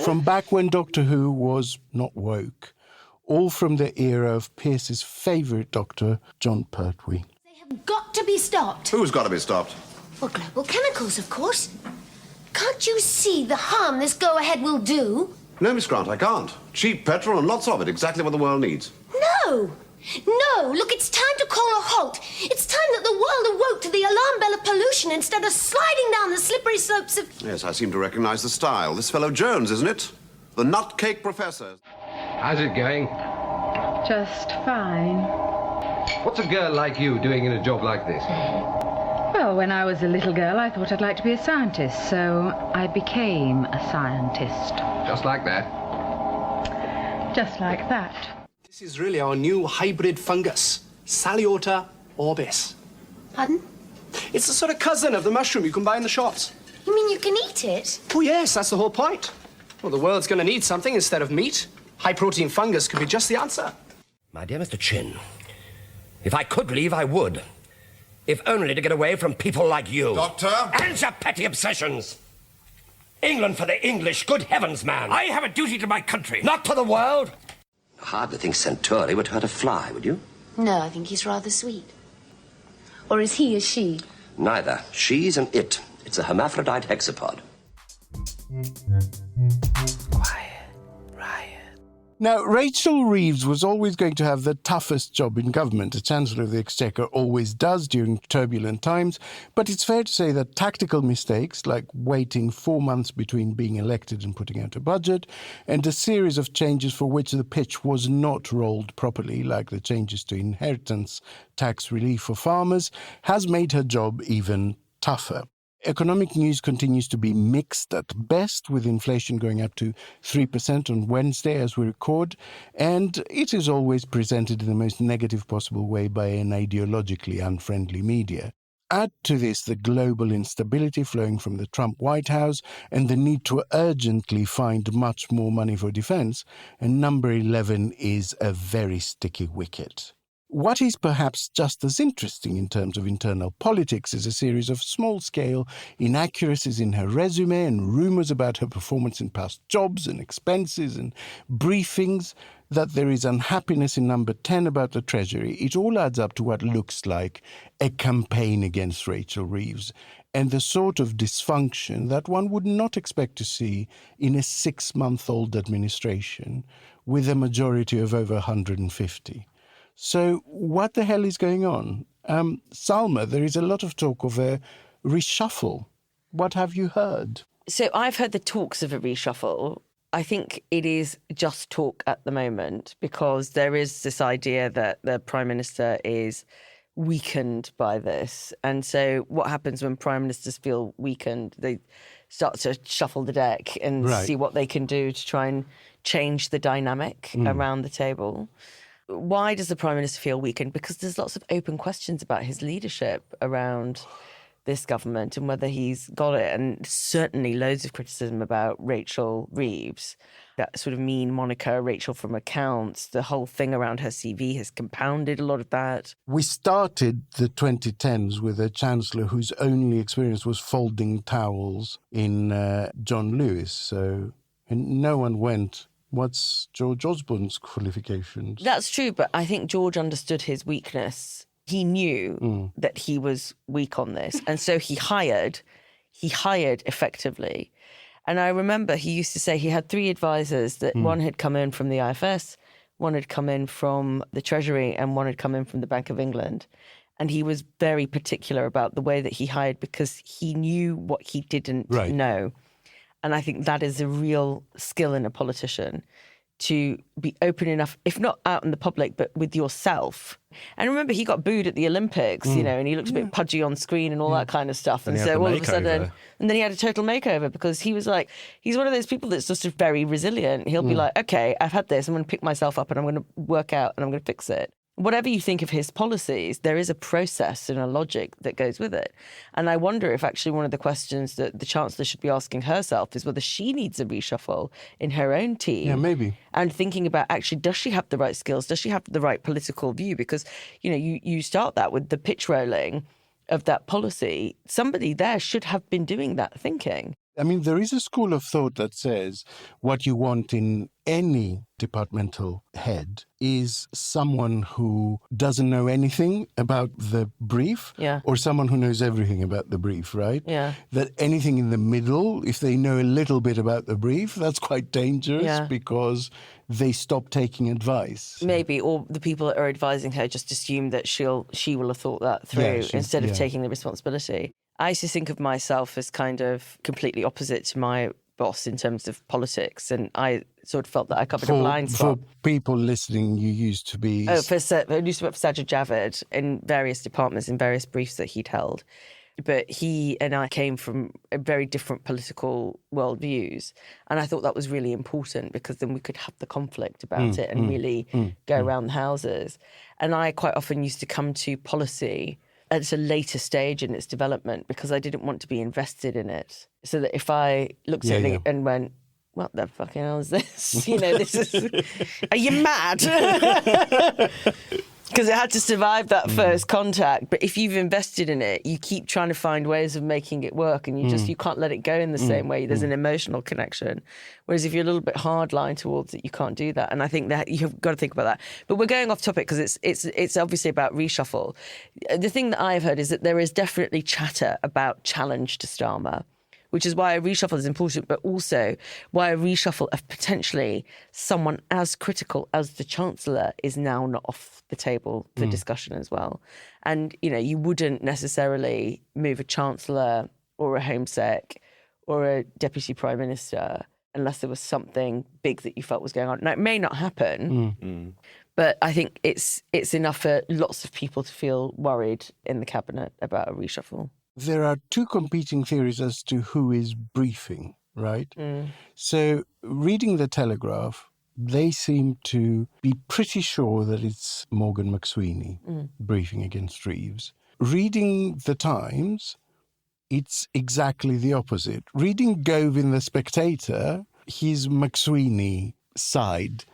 from back when Doctor Who was not woke, all from the era of Pierce's favourite Doctor, John Pertwee. Got to be stopped. Who's got to be stopped? Well, global chemicals, of course. Can't you see the harm this go-ahead will do? No, Miss Grant, I can't. Cheap petrol and lots of it, exactly what the world needs. No! No! Look, it's time to call a halt. It's time that the world awoke to the alarm bell of pollution instead of sliding down the slippery slopes of... Yes, I seem to recognize the style. This fellow Jones, isn't it? The nutcake professor. How's it going? Just fine. What's a girl like you doing in a job like this? Well, when I was a little girl, I thought I'd like to be a scientist, so I became a scientist. Just like that? Just like that. This is really our new hybrid fungus, Saliota orbis. Pardon? It's a sort of cousin of the mushroom you can buy in the shops. You mean you can eat it? Oh, yes, that's the whole point. Well, the world's going to need something instead of meat. High-protein fungus could be just the answer. My dear Mr. Chin, if I could leave, I would. if only to get away from people like you. Doctor? And your petty obsessions. England for the English, good heavens, man. I have a duty to my country, not to the world. Hardly think Centauri would hurt a fly, would you? No, I think he's rather sweet. Or is he a she? Neither. She's an it. It's a hermaphrodite hexapod. Now, Rachel Reeves was always going to have the toughest job in government. The Chancellor of the Exchequer always does during turbulent times. But it's fair to say that tactical mistakes, like waiting 4 months between being elected and putting out a budget, and a series of changes for which the pitch was not rolled properly, like the changes to inheritance tax relief for farmers, has made her job even tougher. Economic news continues to be mixed at best, with inflation going up to 3% on Wednesday as we record, and it is always presented in the most negative possible way by an ideologically unfriendly media. Add to this the global instability flowing from the Trump White House and the need to urgently find much more money for defense, and number 11 is a very sticky wicket. What is perhaps just as interesting in terms of internal politics is a series of small-scale inaccuracies in her resume and rumours about her performance in past jobs and expenses and briefings, that there is unhappiness in number 10 about the Treasury. It all adds up to what looks like a campaign against Rachel Reeves and the sort of dysfunction that one would not expect to see in a 6-month-old administration with a majority of over 150. So what the hell is going on? Salma, there is a lot of talk of a reshuffle. What have you heard? So I've heard the talks of a reshuffle. I think it is just talk at the moment because there is this idea that the Prime Minister is weakened by this. And so what happens when Prime Ministers feel weakened? They start to shuffle the deck and see what they can do to try and change the dynamic around the table. Why does the Prime Minister feel weakened? Because there's lots of open questions about his leadership around this government and whether he's got it, and certainly loads of criticism about Rachel Reeves. That sort of mean moniker, Rachel from accounts, the whole thing around her CV has compounded a lot of that. We started the 2010s with a Chancellor whose only experience was folding towels in John Lewis, and no one went... What's George Osborne's qualifications? That's true, but I think George understood his weakness. He knew that he was weak on this. And so he hired effectively. And I remember he used to say he had 3 advisors, that one had come in from the IFS, one had come in from the Treasury, and one had come in from the Bank of England. And he was very particular about the way that he hired because he knew what he didn't know. And I think that is a real skill in a politician, to be open enough, if not out in the public, but with yourself. And remember, he got booed at the Olympics, and he looked a bit pudgy on screen and all that kind of stuff. And so all of a sudden, and then he had a total makeover because he was like, he's one of those people that's just very resilient. He'll be like, okay, I've had this, I'm going to pick myself up and I'm going to work out and I'm going to fix it. Whatever you think of his policies, there is a process and a logic that goes with it. And I wonder if actually one of the questions that the Chancellor should be asking herself is whether she needs a reshuffle in her own team. Yeah, maybe. And thinking about actually, does she have the right skills? Does she have the right political view? Because, you start that with the pitch rolling of that policy. Somebody there should have been doing that thinking. I mean, there is a school of thought that says what you want in any departmental head is someone who doesn't know anything about the brief or someone who knows everything about the brief, right? Yeah. That anything in the middle, if they know a little bit about the brief, that's quite dangerous because they stop taking advice. Maybe, or the people that are advising her just assume that she will have thought that through instead of taking the responsibility. I used to think of myself as kind of completely opposite to my boss in terms of politics, and I sort of felt that I covered a blind spot. For people listening, you used to be... I used to work for Sajid Javid in various departments, in various briefs that he'd held. But he and I came from very different political worldviews, and I thought that was really important because then we could have the conflict about it and really go around the houses. And I quite often used to come to policy at a later stage in its development because I didn't want to be invested in it. So that if I looked at it and went, what the fucking hell is this? This is... Are you mad? Because it had to survive that first contact. But if you've invested in it, you keep trying to find ways of making it work, and you can't let it go in the same way. There's an emotional connection. Whereas if you're a little bit hardline towards it, you can't do that. And I think that you've got to think about that. But we're going off topic because it's obviously about reshuffle. The thing that I've heard is that there is definitely chatter about challenge to Starmer, which is why a reshuffle is important, but also why a reshuffle of potentially someone as critical as the Chancellor is now not off the table for discussion as well. And, you wouldn't necessarily move a Chancellor or a Home Sec or a Deputy Prime Minister unless there was something big that you felt was going on. Now, it may not happen, but I think it's enough for lots of people to feel worried in the Cabinet about a reshuffle. There are two competing theories as to who is briefing, right? So reading the Telegraph, they seem to be pretty sure that it's Morgan McSweeney briefing against Reeves. Reading the Times, it's exactly the opposite. Reading Gove in The Spectator, he's McSweeney side.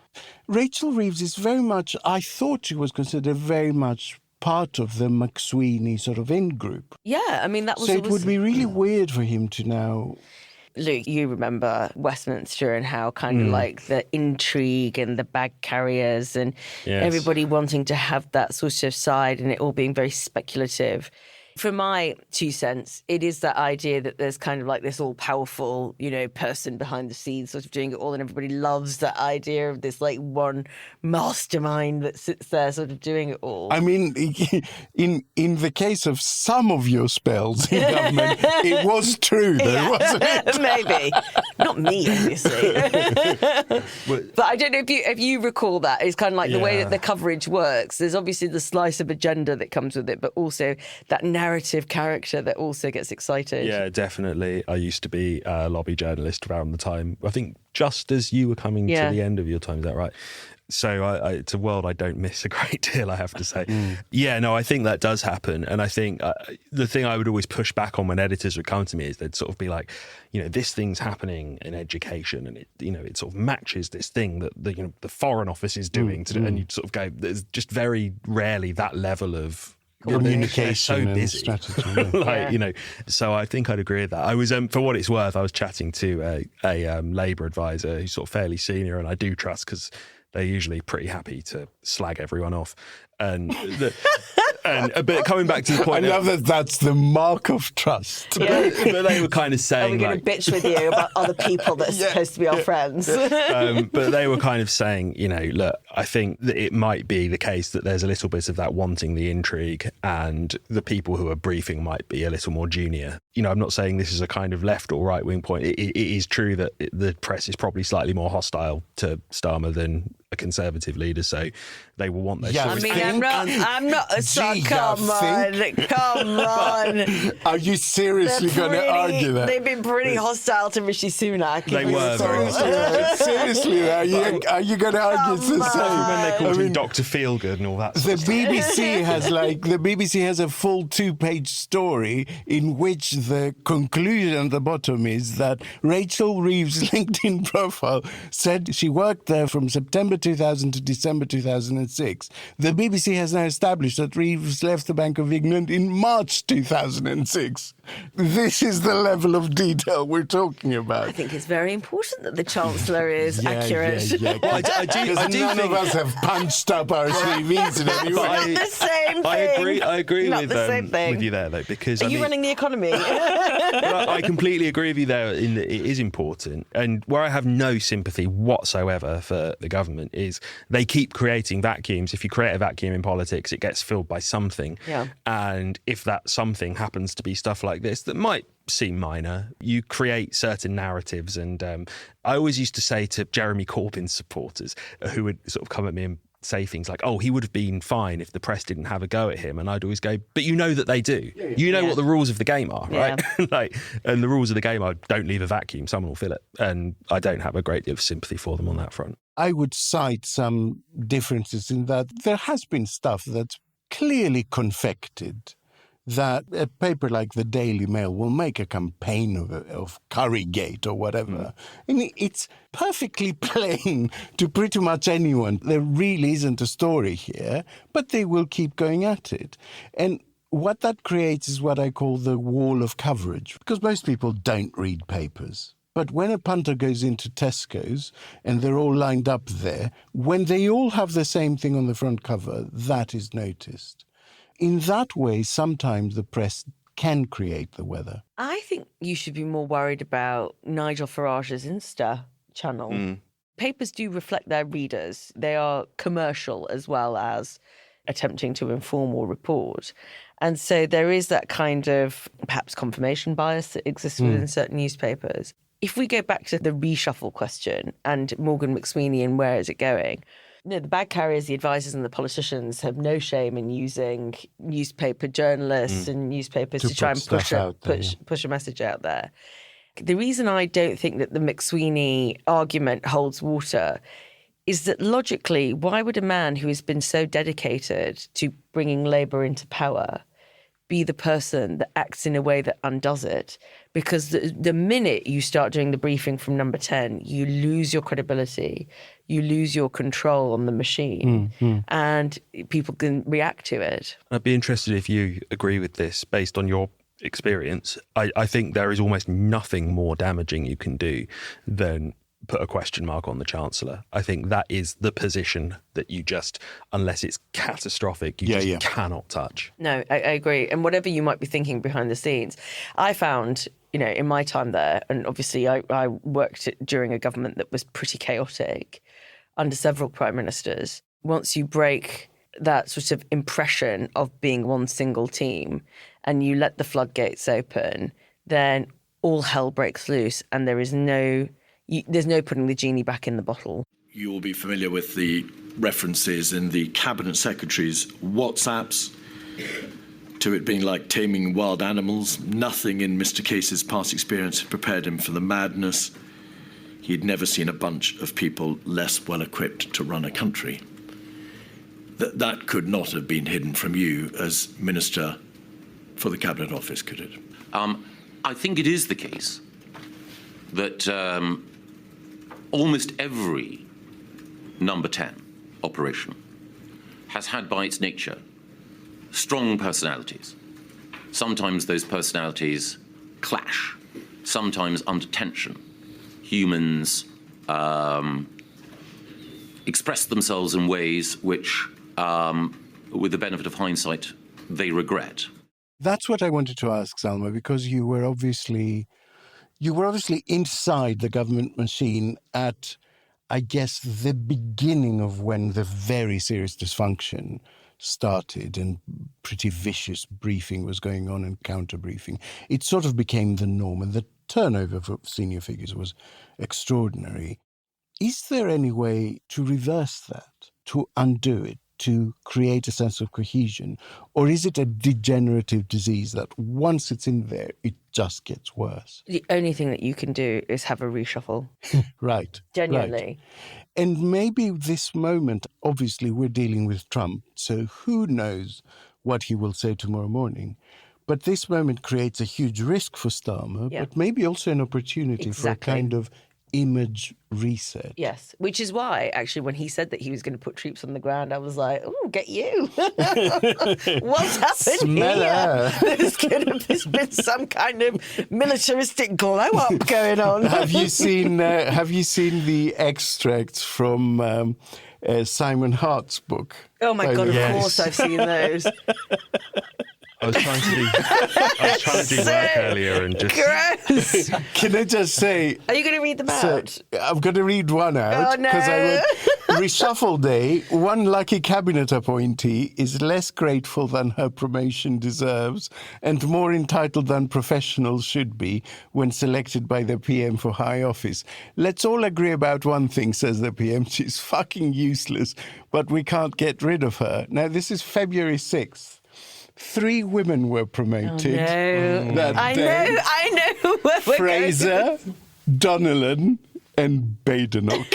Rachel Reeves is very much, I thought she was considered very much part of the McSweeney sort of in-group. Yeah, I mean, that was... So it would be really weird for him to now... Luke, you remember Westminster and how kind of like the intrigue and the bag carriers and everybody wanting to have that sort of side and it all being very speculative. From my 2 cents, it is that idea that there's kind of like this all-powerful, person behind the scenes sort of doing it all, and everybody loves that idea of this like one mastermind that sits there sort of doing it all. I mean, in the case of some of your spells in government, it was true, though, wasn't it? Maybe. Not me, obviously. But I don't know if you recall that. It's kind of like the way that the coverage works. There's obviously the slice of agenda that comes with it, but also that narrative character that also gets excited. Yeah, definitely. I used to be a lobby journalist around the time, I think just as you were coming to the end of your time, is that right? So it's a world I don't miss a great deal, I have to say. Yeah, no, I think that does happen. And I think the thing I would always push back on when editors would come to me is they'd sort of be like, this thing's happening in education and it sort of matches this thing that the Foreign Office is doing. And you'd sort of go, there's just very rarely that level of communication so busy. and strategy. So I think I'd agree with that. I was, for what it's worth, I was chatting to a Labour advisor who's sort of fairly senior and I do trust because they're usually pretty happy to slag everyone off. But coming back to the point... I love that that's the mark of trust. Yeah. But they were kind of saying... Are we going to bitch with you about other people that are supposed to be our friends? But they were kind of saying, look, I think that it might be the case that there's a little bit of that wanting the intrigue and the people who are briefing might be a little more junior. I'm not saying this is a kind of left or right wing point. It is true that the press is probably slightly more hostile to Starmer than a Conservative leader, so they will want their I mean, I'm not. Come on. Are you seriously going to argue that? They've been pretty hostile to Rishi Sunak. They were very hostile. Seriously, are you going to argue it's the same? When they called him Dr. Feelgood and all that. The BBC has a full 2-page story in which the conclusion at the bottom is that Rachel Reeves' LinkedIn profile said she worked there from September 2000 to December 2006. The BBC has now established that Reeves left the Bank of England in March 2006. This is the level of detail we're talking about. I think it's very important that the Chancellor is accurate. Well, I do none of us have punched up our CVs in any way. Not the same thing. I agree with you there, though, because Are you running the economy? I completely agree with you there in that it is important. And where I have no sympathy whatsoever for the government is they keep creating vacuums. If you create a vacuum in politics, it gets filled by something. Yeah. And if that something happens to be stuff like this that might seem minor, you create certain narratives. And I always used to say to Jeremy Corbyn's supporters who would sort of come at me and say things like, oh, he would have been fine if the press didn't have a go at him. And I'd always go, but you know that they do. You know what the rules of the game are, right? And the rules of the game are don't leave a vacuum, someone will fill it. And I don't have a great deal of sympathy for them on that front. I would cite some differences in that there has been stuff that's clearly confected that a paper like the Daily Mail will make a campaign of Currygate or whatever. And it's perfectly plain to pretty much anyone. There really isn't a story here, but they will keep going at it. And what that creates is what I call the wall of coverage, because most people don't read papers. But when a punter goes into Tesco's and they're all lined up there, when they all have the same thing on the front cover, that is noticed. In that way, sometimes the press can create the weather. I think you should be more worried about Nigel Farage's Insta channel. Papers do reflect their readers. They are commercial as well as attempting to inform or report. And so there is that kind of perhaps confirmation bias that exists within certain newspapers. If we go back to the reshuffle question and Morgan McSweeney and where is it going, the bag carriers, the advisors and the politicians have no shame in using newspaper journalists and newspapers to try and push a message out there. The reason I don't think that the McSweeney argument holds water is that logically, why would a man who has been so dedicated to bringing Labour into power be the person that acts in a way that undoes it? Because the minute you start doing the briefing from number 10, you lose your credibility, you lose your control on the machine, and people can react to it. I'd be interested if you agree with this based on your experience. I think there is almost nothing more damaging you can do than put a question mark on the Chancellor. I think that is the position that you just, unless it's catastrophic, you cannot touch. No, I agree. And whatever you might be thinking behind the scenes, I found, in my time there, and obviously I worked during a government that was pretty chaotic under several prime ministers. Once you break that sort of impression of being one single team and you let the floodgates open, then all hell breaks loose and there's no putting the genie back in the bottle. You will be familiar with the references in the Cabinet Secretary's WhatsApps to it being like taming wild animals. Nothing in Mr. Case's past experience had prepared him for the madness. He'd never seen a bunch of people less well-equipped to run a country. That could not have been hidden from you as Minister for the Cabinet Office, could it? I think it is the case that almost every number 10 operation has had by its nature strong personalities. Sometimes those personalities clash, sometimes under tension. Humans express themselves in ways which, with the benefit of hindsight, they regret. That's what I wanted to ask, Salma, because you were obviously inside the government machine at, I guess, the beginning of when the very serious dysfunction started and pretty vicious briefing was going on and counter-briefing. It sort of became the norm, and the turnover for senior figures was extraordinary. Is there any way to reverse that, to undo it, to create a sense of cohesion? Or is it a degenerative disease that once it's in there, it just gets worse? The only thing that you can do is have a reshuffle. Right. Genuinely. Right. And maybe this moment, obviously we're dealing with Trump, so who knows what he will say tomorrow morning. But this moment creates a huge risk for Starmer, but maybe also an opportunity for a kind of image reset. Yes, which is why, actually, when he said that he was going to put troops on the ground, I was like, oh, get you. What's happened Smell here? There's been some kind of militaristic glow-up going on. Have you seen the extracts from Simon Hart's book? Oh, my God, of course I've seen those. I was trying to do work earlier and just... Gross! Can I just say... Are you going to read them out? I'm going to read one out. Oh, no! Because I wrote, reshuffle day, one lucky cabinet appointee is less grateful than her promotion deserves and more entitled than professionals should be when selected by the PM for high office. Let's all agree about one thing, says the PM. She's fucking useless, but we can't get rid of her. Now, this is February 6th. 3 women were promoted. Oh, no. That day. I know where we're Fraser, Donnellan, and Badenoch.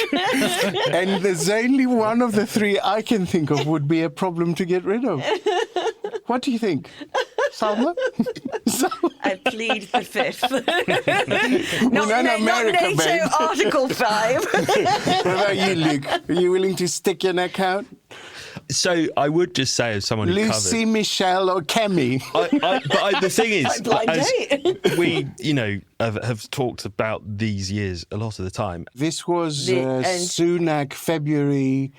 And there's only one of the 3 I can think of would be a problem to get rid of. What do you think? Salma? I plead the fifth. Not America, NATO babe. Article 5. What about you, Luke? Are you willing to stick your neck out? So I would just say, as someone who Lucy, Michelle, or Kemi? The thing is, Like blind date. we, have talked about these years a lot of the time. This was Sunak, February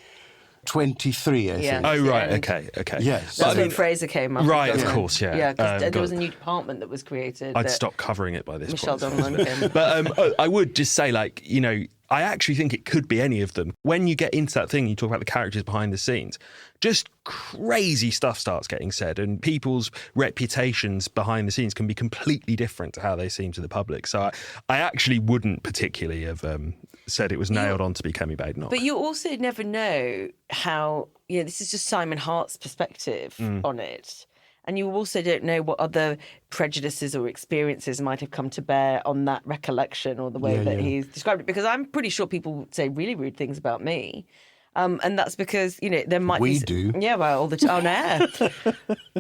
23, I think. Oh, right, okay. Yes. That's when Fraser came up. Right, of course, yeah. Yeah, because there God. was a new department that was created. I'd that stop covering it by this Michelle point. Donlan came. But I would just say, I actually think it could be any of them. When you get into that thing, you talk about the characters behind the scenes, just crazy stuff starts getting said, and people's reputations behind the scenes can be completely different to how they seem to the public. So I actually wouldn't particularly have said it was nailed on to be Kemi Badenoch. But you also never know how, this is just Simon Hart's perspective on it. And you also don't know what other prejudices or experiences might have come to bear on that recollection or the way that he's described it. Because I'm pretty sure people say really rude things about me. And that's because, there might be... We do. Yeah, well, all the time on air.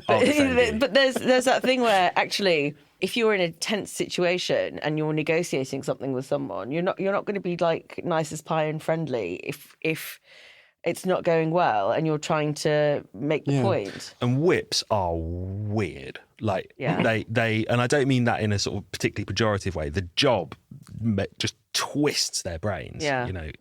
But there's that thing where actually, if you're in a tense situation and you're negotiating something with someone, you're not going to be like nice as pie and friendly if it's not going well and you're trying to make the point. And whips are weird. They, and I don't mean that in a sort of particularly pejorative way. The job just twists their brains.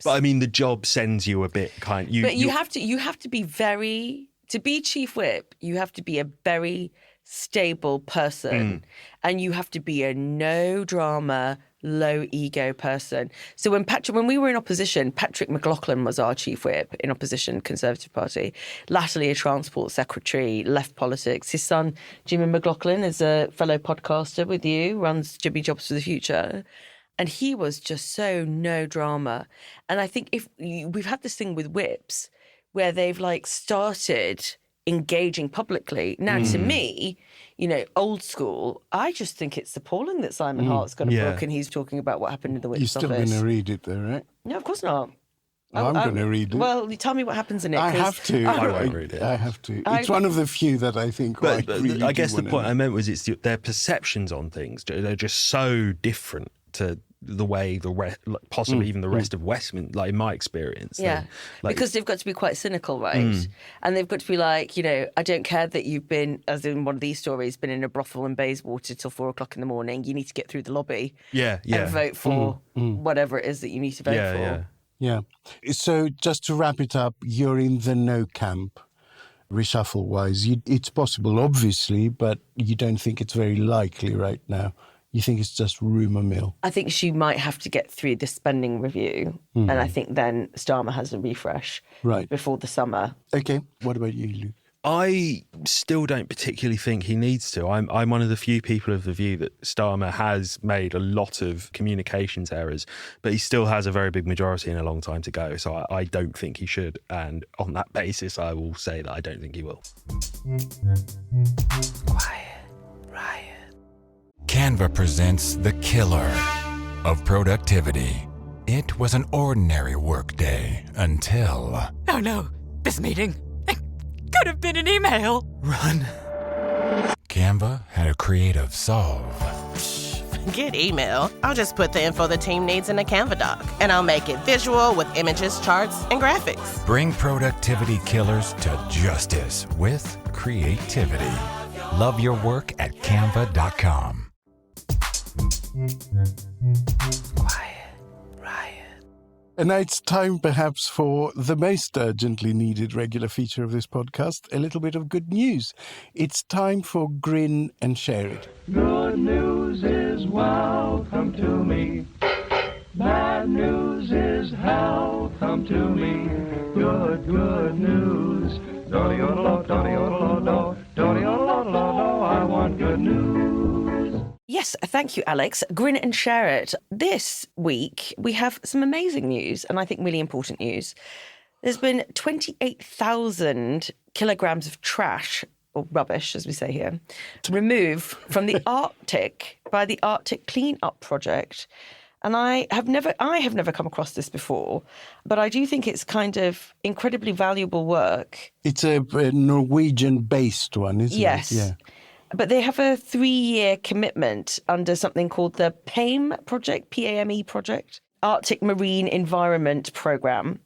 But I mean, the job sends you a bit kind. You have to be to be chief whip. You have to be a very stable person, and you have to be a no drama, low ego person. So when we were in opposition, Patrick McLaughlin was our chief whip in opposition Conservative Party, latterly a transport secretary, left politics. His son, Jimmy McLaughlin, is a fellow podcaster with you, runs Jibby Jobs for the Future. And he was just so no drama. And I think we've had this thing with whips where they've started engaging publicly. Now, to me, old school, I just think it's appalling that Simon Hart's got a book and he's talking about what happened in the whip's office. You're still going to read it though, right? No, of course not. I'm going to read it. Well, tell me what happens in it. I have to. I won't read it. I have to. It's one of the few that I think. But really I guess the point know. I meant was their perceptions on things. They're just so different to the way possibly even the rest of Westminster, in my experience. Yeah, because they've got to be quite cynical, right? And they've got to be like, I don't care that you've been, as in one of these stories, been in a brothel in Bayswater till 4 o'clock in the morning. You need to get through the lobby and vote for whatever it is that you need to vote for. Yeah. So just to wrap it up, you're in the no camp, reshuffle-wise. It's possible, obviously, but you don't think it's very likely right now. You think it's just rumour mill? I think she might have to get through the spending review, and I think then Starmer has a refresh before the summer. Okay, what about you, Luke? I still don't particularly think he needs to. I'm one of the few people of the view that Starmer has made a lot of communications errors, but he still has a very big majority and a long time to go. So I don't think he should. And on that basis, I will say that I don't think he will. Quiet, Riot. Canva presents the killer of productivity. It was an ordinary workday until... Oh no, this meeting. It could have been an email. Run. Canva had a creative solve. Get email. I'll just put the info the team needs in a Canva doc, and I'll make it visual with images, charts, and graphics. Bring productivity killers to justice with creativity. Love your work at canva.com. Quiet, Riot. And now it's time perhaps for the most urgently needed regular feature of this podcast, a little bit of good news. It's time for Grin and Share It. Good news is welcome to me. Bad news is hell come to me. Good news. I want good news. Yes, thank you, Alex. Grin and Share It. This week, we have some amazing news, and I think really important news. There's been 28,000 kilograms of trash, or rubbish, as we say here, removed from the Arctic by the Arctic Clean-Up Project. And I have never come across this before, but I do think it's kind of incredibly valuable work. It's a Norwegian-based one, isn't it? Yes. Yeah. But they have a 3-year commitment under something called the PAME project, PAME project, Arctic Marine Environment Programme.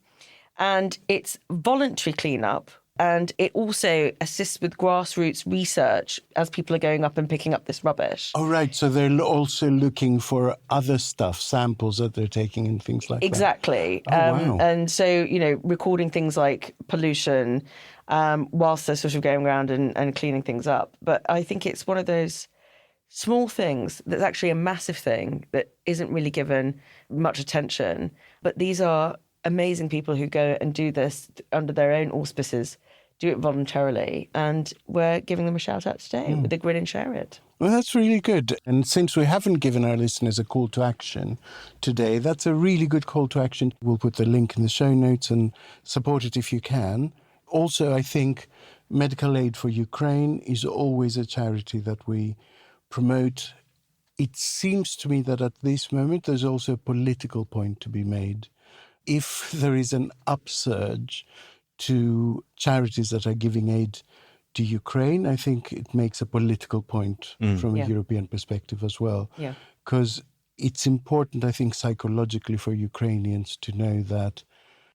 And it's voluntary cleanup. And it also assists with grassroots research as people are going up and picking up this rubbish. Oh, right. So they're also looking for other stuff, samples that they're taking and things like Exactly. that. Exactly. Wow. And so, recording things like pollution whilst they're sort of going around and cleaning things up. But I think it's one of those small things that's actually a massive thing that isn't really given much attention. But these are amazing people who go and do this under their own auspices, do it voluntarily, and we're giving them a shout out today with a Grin and Share It. Well, that's really good. And since we haven't given our listeners a call to action today, that's a really good call to action. We'll put the link in the show notes and support it if you can. Also, I think Medical Aid for Ukraine is always a charity that we promote. It seems to me that at this moment, there's also a political point to be made. If there is an upsurge to charities that are giving aid to Ukraine, I think it makes a political point from a European perspective as well. Yeah. Because it's important, I think, psychologically for Ukrainians to know that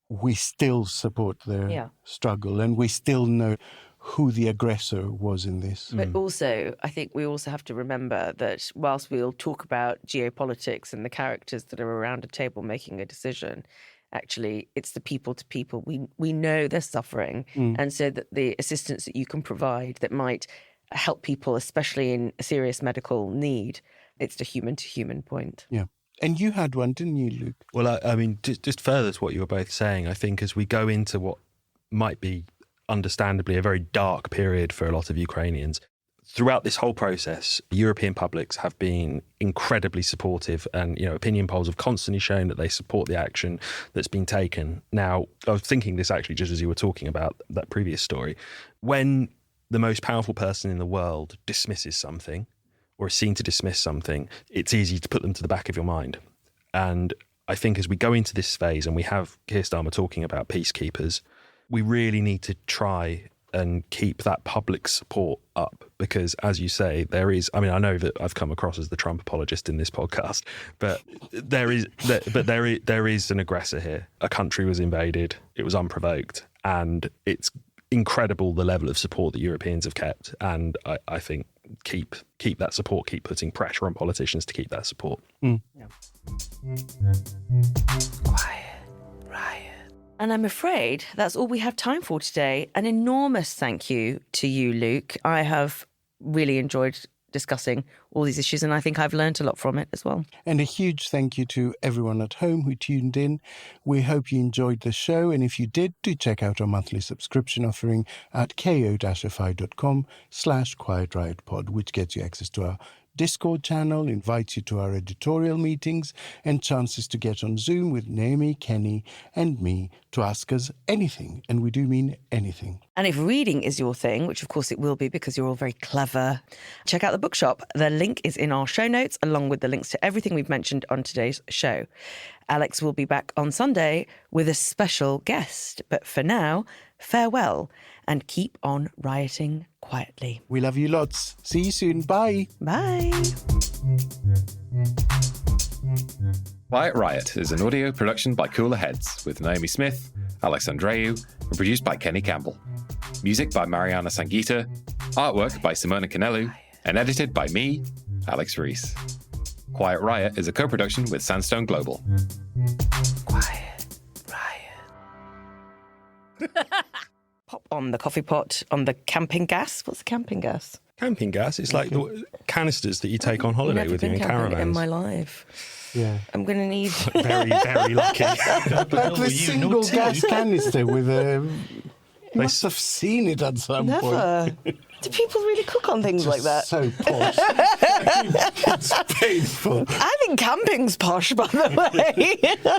we still support their struggle and we still know who the aggressor was in this. But also, I think we also have to remember that whilst we'll talk about geopolitics and the characters that are around a table making a decision, actually, it's the people to people. We know they're suffering. And so that the assistance that you can provide that might help people, especially in a serious medical need, it's the human to human point. Yeah. And you had one, didn't you, Luke? Well, I mean, just further to what you were both saying, I think as we go into what might be understandably a very dark period for a lot of Ukrainians, throughout this whole process, European publics have been incredibly supportive, and opinion polls have constantly shown that they support the action that's been taken. Now, I was thinking this actually just as you were talking about that previous story. When the most powerful person in the world dismisses something or is seen to dismiss something, it's easy to put them to the back of your mind. And I think as we go into this phase and we have Keir Starmer talking about peacekeepers, we really need to try and keep that public support up, because as you say, there is, I mean, I know that I've come across as the Trump apologist in this podcast, but there is an aggressor here. A country was invaded, it was unprovoked, and it's incredible the level of support that Europeans have kept. And I think keep that support, keep putting pressure on politicians to keep that support. Quiet riot. And I'm afraid that's all we have time for today. An enormous thank you to you, Luke. I have really enjoyed discussing all these issues, and I think I've learned a lot from it as well. And a huge thank you to everyone at home who tuned in. We hope you enjoyed the show, and if you did, do check out our monthly subscription offering at ko-fi.com/quietriotpod, which gets you access to our Discord channel, invites you to our editorial meetings, and chances to get on Zoom with Naomi, Kenny, and me to ask us anything. And we do mean anything. And if reading is your thing, which of course it will be because you're all very clever, check out the bookshop. The link is in our show notes, along with the links to everything we've mentioned on today's show. Alex will be back on Sunday with a special guest. But for now, farewell and keep on rioting quietly. We love you lots. See you soon. Bye. Bye. Quiet Riot is an audio production by Cooler Heads with Naomi Smith, Alex Andreou, and produced by Kenny Campbell. Music by Mariana Sangeeta, artwork by Simona Canelu, and edited by me, Alex Rees. Quiet Riot is a co-production with Sandstone Global. Quiet riot. Pop on the coffee pot on the camping gas. What's the camping gas? Camping gas? It's like the canisters that you take on holiday with you in caravans. In my life. Yeah. I'm going to need... Very, very lucky. Like the single gas canister with a... Must have seen it at some point. Never. Do people really cook on things like that? So posh. It's painful. I think camping's posh, by the way.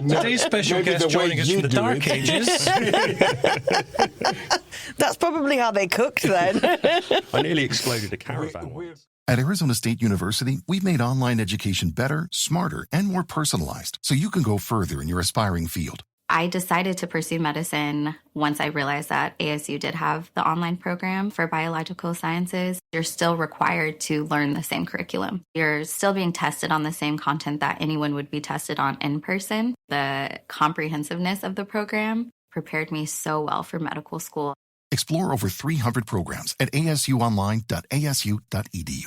Today's special guest joining us from the Dark Ages. That's probably how they cooked then. I nearly exploded a caravan once. At Arizona State University, we've made online education better, smarter, and more personalized so you can go further in your aspiring field. I decided to pursue medicine once I realized that ASU did have the online program for biological sciences. You're still required to learn the same curriculum. You're still being tested on the same content that anyone would be tested on in person. The comprehensiveness of the program prepared me so well for medical school. Explore over 300 programs at asuonline.asu.edu.